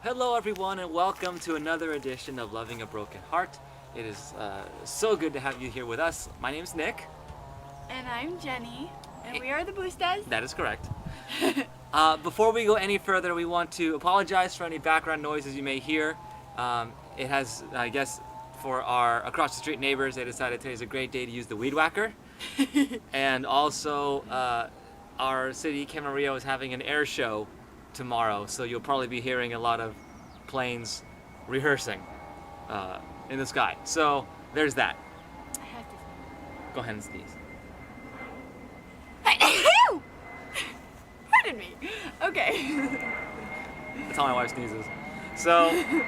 Hello everyone and welcome to another edition of Loving a Broken Heart. It is so good to have you here with us. My name is Nick. And I'm Jenny, and we are the Boostas. That is correct. Before we go any further, we want to apologize for any background noises you may hear. It has, I guess, for our across the street neighbors, they decided today's a great day to use the weed whacker. And also, our city, Camarillo, is having an air show tomorrow, so you'll probably be hearing a lot of planes rehearsing in the sky. So there's that. I have to Go ahead and sneeze. Pardon me. Okay. That's how my wife sneezes. So, in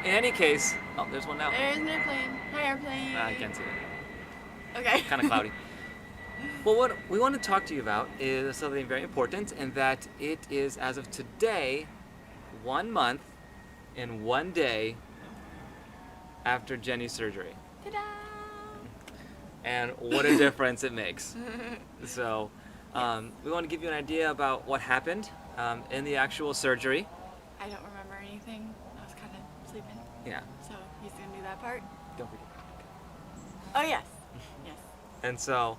any case, oh, there's one now. There's an airplane. Hi, airplane. I can't see it. Okay. Kind of cloudy. Well, what we want to talk to you about is something very important, and that it is, as of today, 1 month and 1 day after Jenny's surgery. Ta-da! And what a difference it makes. So, we want to give you an idea about what happened in the actual surgery. I don't remember anything. I was kind of sleeping. Yeah. So he's gonna do that part. Don't forget. Oh yes. Yes. And so,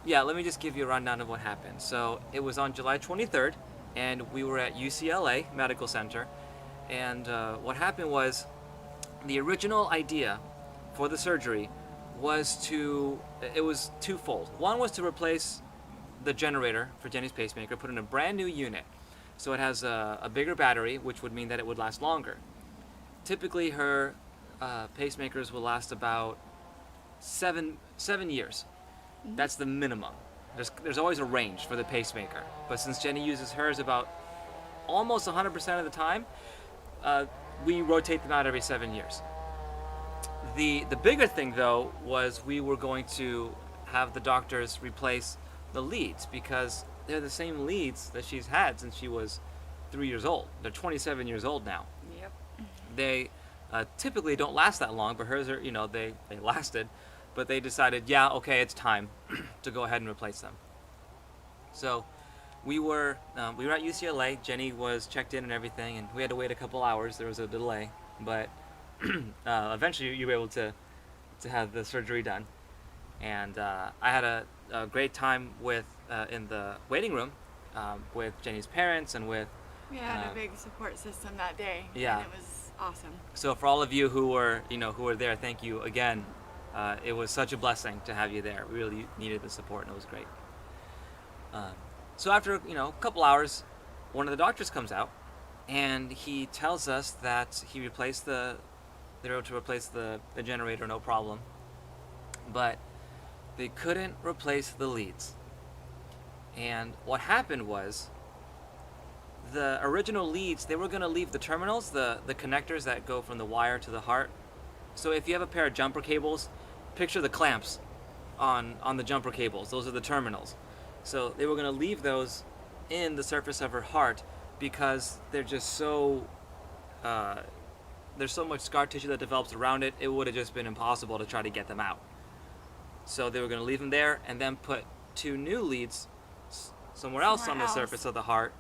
yeah, let me just give you a rundown of what happened. So it was on July 23rd, and we were at UCLA Medical Center. And what happened was, the original idea for the surgery was it was twofold. One was to replace the generator for Jenny's pacemaker, put in a brand new unit. So it has a bigger battery, which would mean that it would last longer. Typically, her pacemakers will last about seven years. That's the minimum. There's always a range for the pacemaker, but since Jenny uses hers about almost 100% of the time, we rotate them out every 7 years. The bigger thing though was we were going to have the doctors replace the leads, because they're the same leads that she's had since she was 3 years old. They're 27 years old now. Yep. They typically don't last that long, but hers are, they lasted. But they decided, yeah, okay, it's time to go ahead and replace them. So we were at UCLA. Jenny was checked in and everything, and we had to wait a couple hours. There was a delay, but eventually you were able to have the surgery done. And I had a great time in the waiting room with Jenny's parents and with. We had a big support system that day. Yeah. And it was awesome. So for all of you who were there, thank you again. It was such a blessing to have you there. We really needed the support, and it was great. So after a couple hours, one of the doctors comes out, and he tells us that they were able to replace the generator, no problem, but they couldn't replace the leads. And what happened was, the original leads, they were going to leave the terminals, the connectors that go from the wire to the heart. So if you have a pair of jumper cables, picture the clamps on the jumper cables. Those are the terminals. So they were going to leave those in the surface of her heart because they're just so there's so much scar tissue that develops around it. It would have just been impossible to try to get them out. So they were going to leave them there and then put 2 new leads somewhere else on the surface of the heart,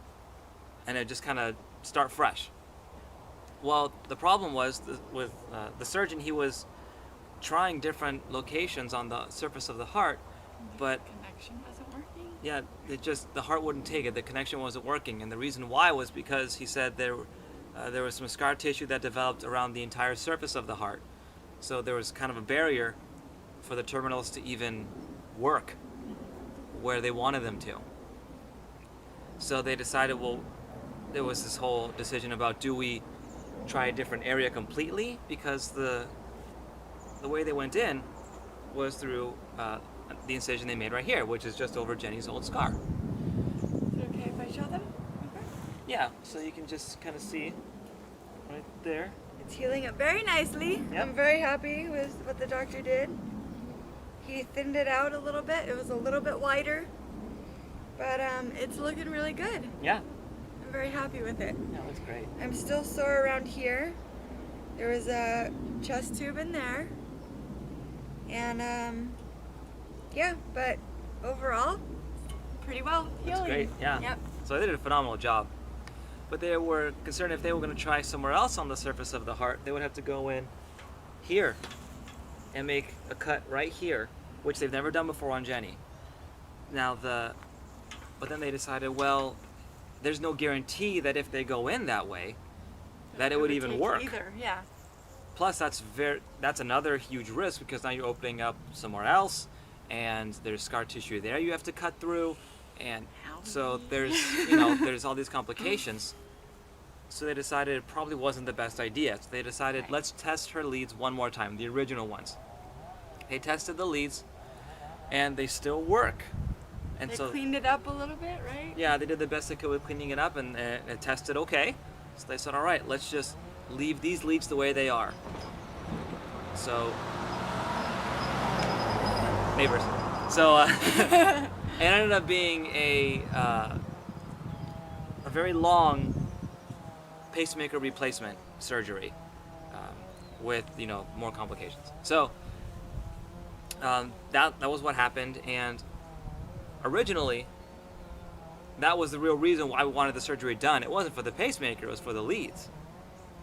and it just kind of start fresh. Well, the problem was with the surgeon. He was trying different locations on the surface of the heart, but the connection wasn't working. Yeah, the heart wouldn't take it. The connection wasn't working, and the reason why was because he said there was some scar tissue that developed around the entire surface of the heart. So there was kind of a barrier for the terminals to even work where they wanted them to. So they decided, well, there was this whole decision about, do we try a different area completely, because the way they went in was through the incision they made right here, which is just over Jenny's old scar. Is it okay if I show them? Okay. Yeah, so you can just kind of see right there. It's healing up very nicely. Yep. I'm very happy with what the doctor did. He thinned it out a little bit. It was a little bit wider, but it's looking really good. Yeah. I'm very happy with it. Yeah, it looks great. I'm still sore around here. There was a chest tube in there. And yeah, but overall, pretty well healing. That's great, yeah. Yep. So they did a phenomenal job. but they were concerned if they were going to try somewhere else on the surface of the heart, they would have to go in here and make a cut right here, which they've never done before on Jeni. But then they decided, well, there's no guarantee that if they go in that way, that it would even take work. Either, yeah. Plus, that's another huge risk, because now you're opening up somewhere else, and there's scar tissue there you have to cut through, and so there's there's all these complications. So they decided it probably wasn't the best idea. So they decided, Right. let's test her leads one more time, the original ones. They tested the leads, and they still work. And They so cleaned it up a little bit, right? yeah, they did the best they could with cleaning it up, and it tested okay. So they said, all right, let's just leave these leads the way they are. So, neighbors. So it ended up being a very long pacemaker replacement surgery with more complications. So that was what happened, and originally that was the real reason why we wanted the surgery done. It wasn't for the pacemaker, it was for the leads,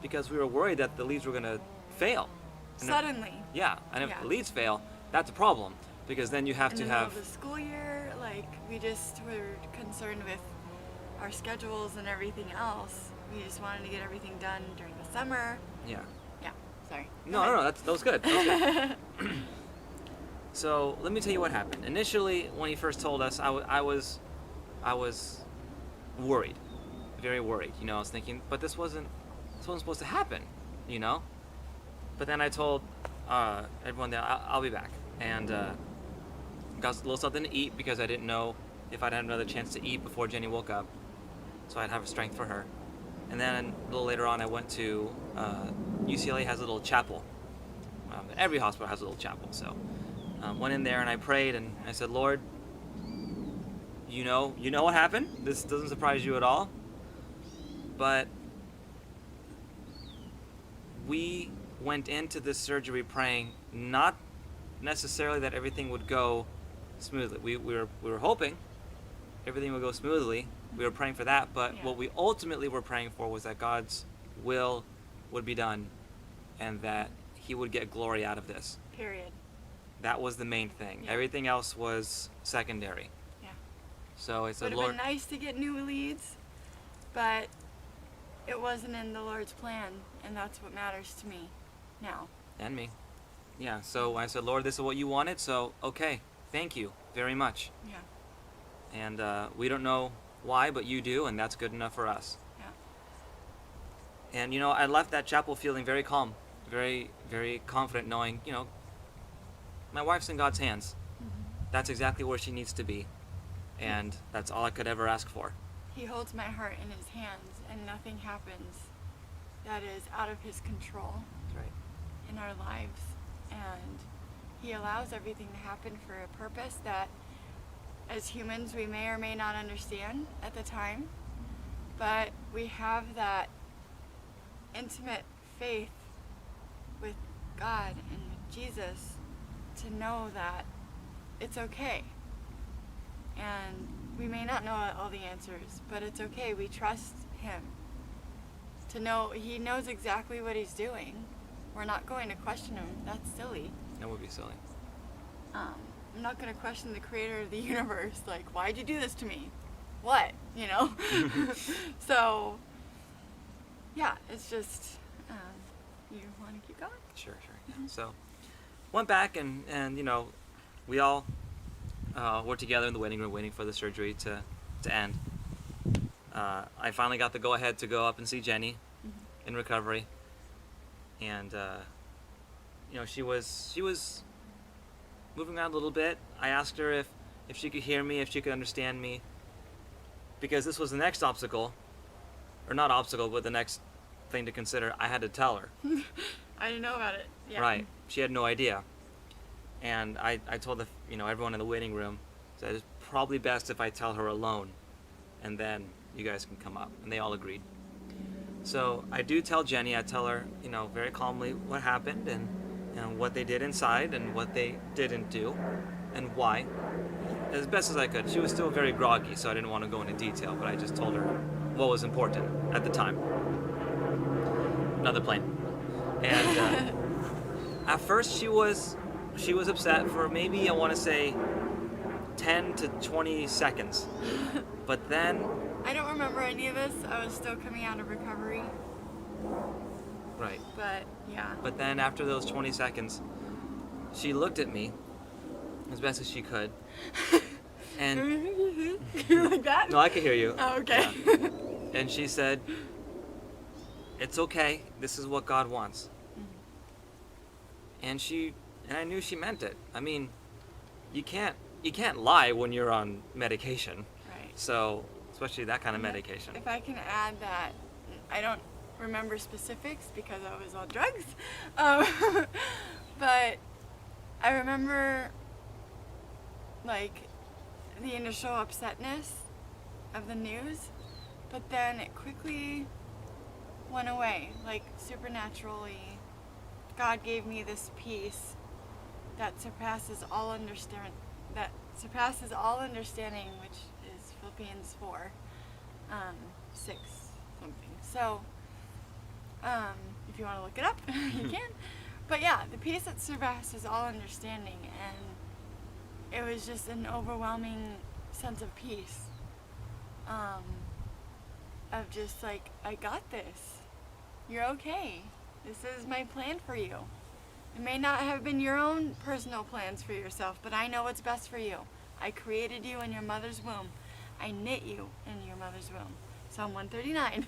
because we were worried that the leads were going to fail. And Suddenly. and if Yeah. the leads fail, that's a problem, because then you have In to the middle have of the school year, like, we just were concerned with our schedules and everything else. We just wanted to get everything done during the summer. yeah. Yeah, sorry. No, that was good. That was good. So let me tell you what happened. Initially, when he first told us, I was worried, very worried. I was thinking, but this wasn't supposed to happen, But then I told everyone that I'll be back, and got a little something to eat, because I didn't know if I'd have another chance to eat before Jeni woke up, so I'd have strength for her. And then a little later on, I went to UCLA has a little chapel. Every hospital has a little chapel, so went in there and I prayed and I said, Lord, you know what happened. This doesn't surprise you at all, but we went into this surgery praying not necessarily that everything would go smoothly. We were hoping everything would go smoothly. We were praying for that, but Yeah. what we ultimately were praying for was that God's will would be done, and that He would get glory out of this. Period. That was the main thing. Yeah. Everything else was secondary. Yeah. So I Would said, have Lord, been nice to get new leads, but it wasn't in the Lord's plan, and that's what matters to me now. and me. Yeah, so I said, Lord, this is what you wanted, so okay, thank you very much. Yeah. And we don't know why, but you do, and that's good enough for us. Yeah. And I left that chapel feeling very calm, very, very confident, knowing, my wife's in God's hands. Mm-hmm. That's exactly where she needs to be, and that's all I could ever ask for. He holds my heart in His hands, and nothing happens that is out of His control That's right. in our lives. And He allows everything to happen for a purpose that, as humans, we may or may not understand at the time, but we have that intimate faith with God and with Jesus to know that it's okay. And we may not know all the answers, but it's okay. We trust Him to know He knows exactly what He's doing. We're not going to question Him. That's silly. That would be silly. I'm not going to question the creator of the universe. Like, why'd you do this to me? What? So, yeah, it's just, you want to keep going? Sure. Yeah. So, went back and we all were together in the waiting room waiting for the surgery to end. I finally got the go-ahead to go up and see Jeni in recovery. And, she was moving around a little bit. I asked her if she could hear me, if she could understand me, because this was the next obstacle, or not obstacle, but the next thing to consider. I had to tell her. I didn't know about it. Yeah. Right. She had no idea. And I told everyone in the waiting room that it's probably best if I tell her alone, and then you guys can come up. And they all agreed. So I do tell Jeni. I tell her, very calmly what happened and what they did inside and what they didn't do and why, as best as I could. She was still very groggy, so I didn't want to go into detail, but I just told her what was important at the time. Another plane. And at first she was upset for maybe, I want to say, 10 to 20 seconds. But then... I don't remember any of this. I was still coming out of recovery. Right. But, yeah. But then after those 20 seconds, she looked at me as best as she could. And... You like that? No, I can hear you. Oh, okay. Yeah. And she said, "It's okay. This is what God wants." And I knew she meant it. I mean, you can't lie when you're on medication. Right. So, especially that kind of medication. If I can add that, I don't remember specifics because I was on drugs, but I remember like the initial upsetness of the news, but then it quickly went away, like supernaturally. God gave me this peace that surpasses all understanding, which is Philippians 4, 6 something. So, if you want to look it up, you can. But yeah, the peace that surpasses all understanding, and it was just an overwhelming sense of peace. Of just like, I got this. You're okay. This is my plan for you. It may not have been your own personal plans for yourself, but I know what's best for you. I created you in your mother's womb. I knit you in your mother's womb. Psalm 139.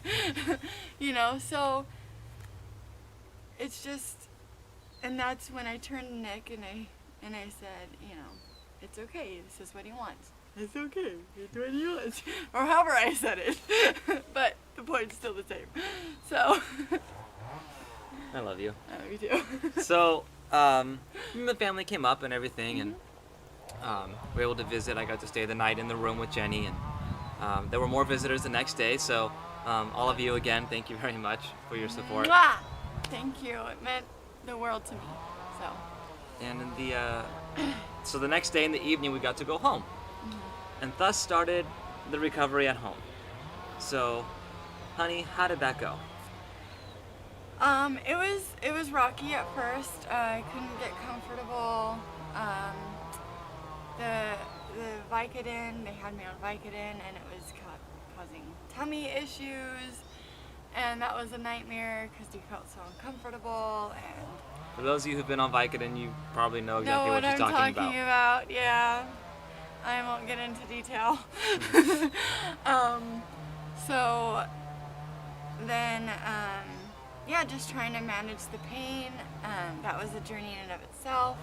You know, so it's just, and that's when I turned to Nick and I said, you know, it's okay. This is what he wants. It's okay. It's what he wants. Or however I said it. But the point's still the same. So. I love you. I love you too. So, the family came up and everything, and we were able to visit. I got to stay the night in the room with Jeni, and there were more visitors the next day. So, all of you again, thank you very much for your support. Mwah! Thank you. It meant the world to me. So. And so the next day in the evening, we got to go home, and thus started the recovery at home. So, honey, how did that go? It was rocky at first. I couldn't get comfortable. The Vicodin, they had me on Vicodin, and it was causing tummy issues, and that was a nightmare because you felt so uncomfortable. And For those of you who've been on Vicodin, you probably know exactly what she's I'm talking talking about. Yeah, I won't get into detail. So then, yeah, just trying to manage the pain. That was a journey in and of itself.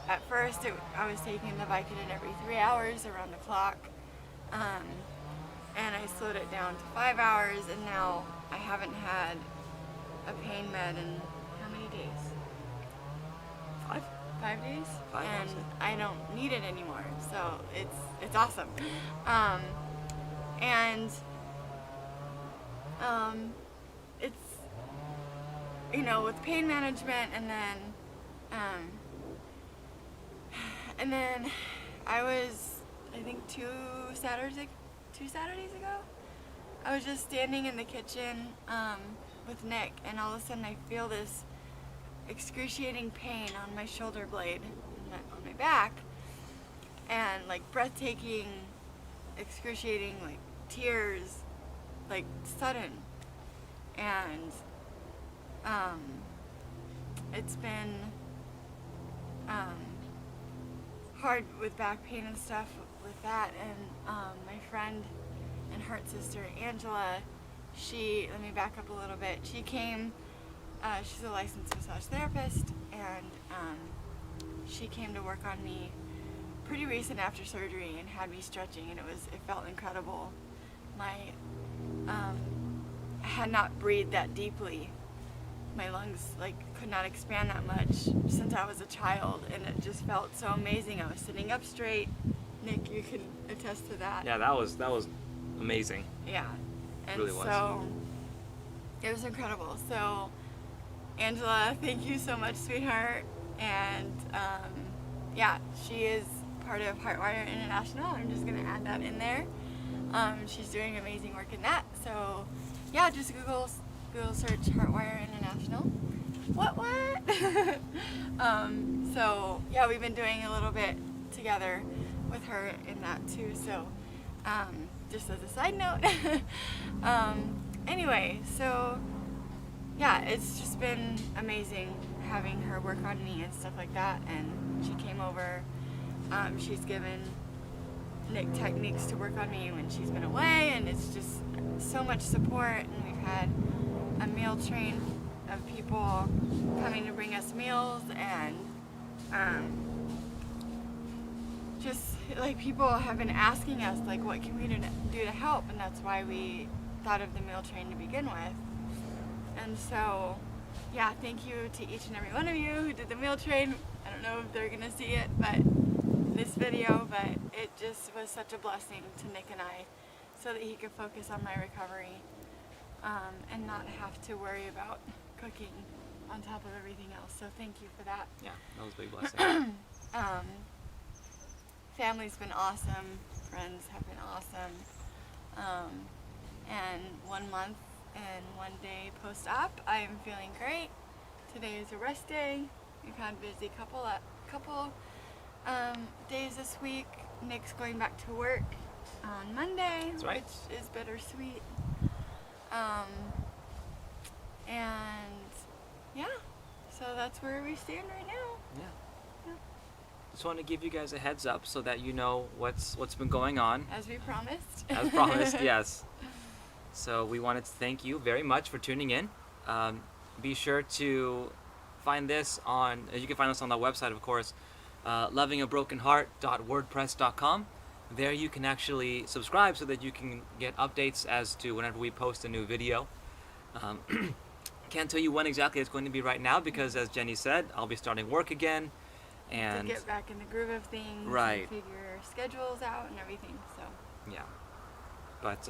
At first, I was taking the Vicodin every 3 hours around the clock, and I slowed it down to 5 hours, and now I haven't had a pain med in how many days? 5 days? 5 and days. I don't need it anymore, so it's awesome. And it's, you know, with pain management, and then I was, I think 2 Saturdays ago, I was just standing in the kitchen with Nick, and all of a sudden I feel this excruciating pain on my shoulder blade, on my back, and like breathtaking, excruciating, like tears, like sudden. And it's been hard with back pain and stuff with that. And my friend and her sister Angela, let me back up a little bit. She came, she's a licensed massage therapist, and she came to work on me pretty recent after surgery and had me stretching, and it felt incredible. I had not breathed that deeply. My lungs could not expand that much since I was a child, and it just felt so amazing. I was sitting up straight. Nick, you can attest to that. Yeah, that was amazing. Yeah, and It really was. so it was incredible. So Angela, thank you so much, sweetheart. And yeah, she is part of Heartwire International. I'm just gonna add that in there. She's doing amazing work in that. So yeah, just Google search Heartwire International. What? So yeah, we've been doing a little bit together with her in that too. So just as a side note. Anyway, so yeah, it's just been amazing having her work on me and stuff like that. And she came over. She's given Nick techniques to work on me when she's been away, and it's just so much support. And we've had a meal train of people coming to bring us meals, and just like people have been asking us like, what can we do to help? And that's why we thought of the meal train to begin with. And so yeah, thank you to each and every one of you who did the meal train. I don't know if they're gonna see it, but this video, but it just was such a blessing to Nick and I, so that he could focus on my recovery and not have to worry about cooking on top of everything else. So thank you for that. Yeah, that was a big blessing. Family's been awesome. Friends have been awesome. And 1 month and 1 day post-op, I am feeling great. Today is a rest day. We've had a busy couple days this week. Nick's going back to work on Monday, That's right. which is bittersweet. And yeah, so that's where we stand right now. Yeah. Just want to give you guys a heads up so that you know what's been going on. As we promised. As promised, yes. So we wanted to thank you very much for tuning in. Be sure to find this on, you can find us on the website, of course, lovingabrokenheart.wordpress.com. There you can actually subscribe so that you can get updates as to whenever we post a new video. Can't tell you when exactly it's going to be right now because, as Jenny said, I'll be starting work again. And to get back in the groove of things, right. And figure schedules out and everything. So yeah, but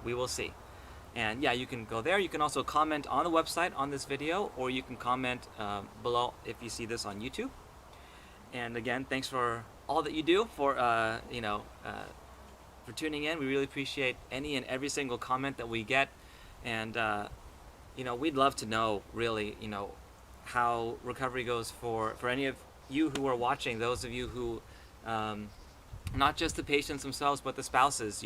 we will see. And yeah, you can go there. You can also comment on the website on this video, or you can comment below if you see this on YouTube. And again, thanks for all that you do for for tuning in. We really appreciate any and every single comment that we get, and we'd love to know really how recovery goes for any of you who are watching. Those of you who not just the patients themselves, but the spouses.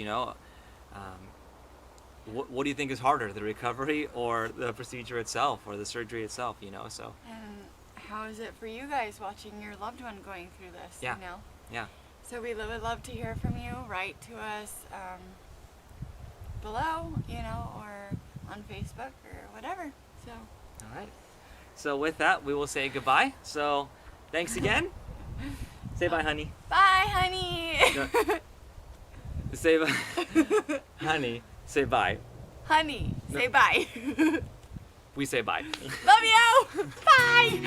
What do you think is harder, the recovery or the procedure itself or the surgery itself? So. And how is it for you guys watching your loved one going through this? Yeah. Yeah. So we would love to hear from you. Write to us below, or on Facebook or whatever. So. All right. So with that, we will say goodbye. So thanks again. Say bye, honey. Bye, honey. No. Say bye. Honey, say bye. Honey, No. say bye. We say bye. Love you. Bye.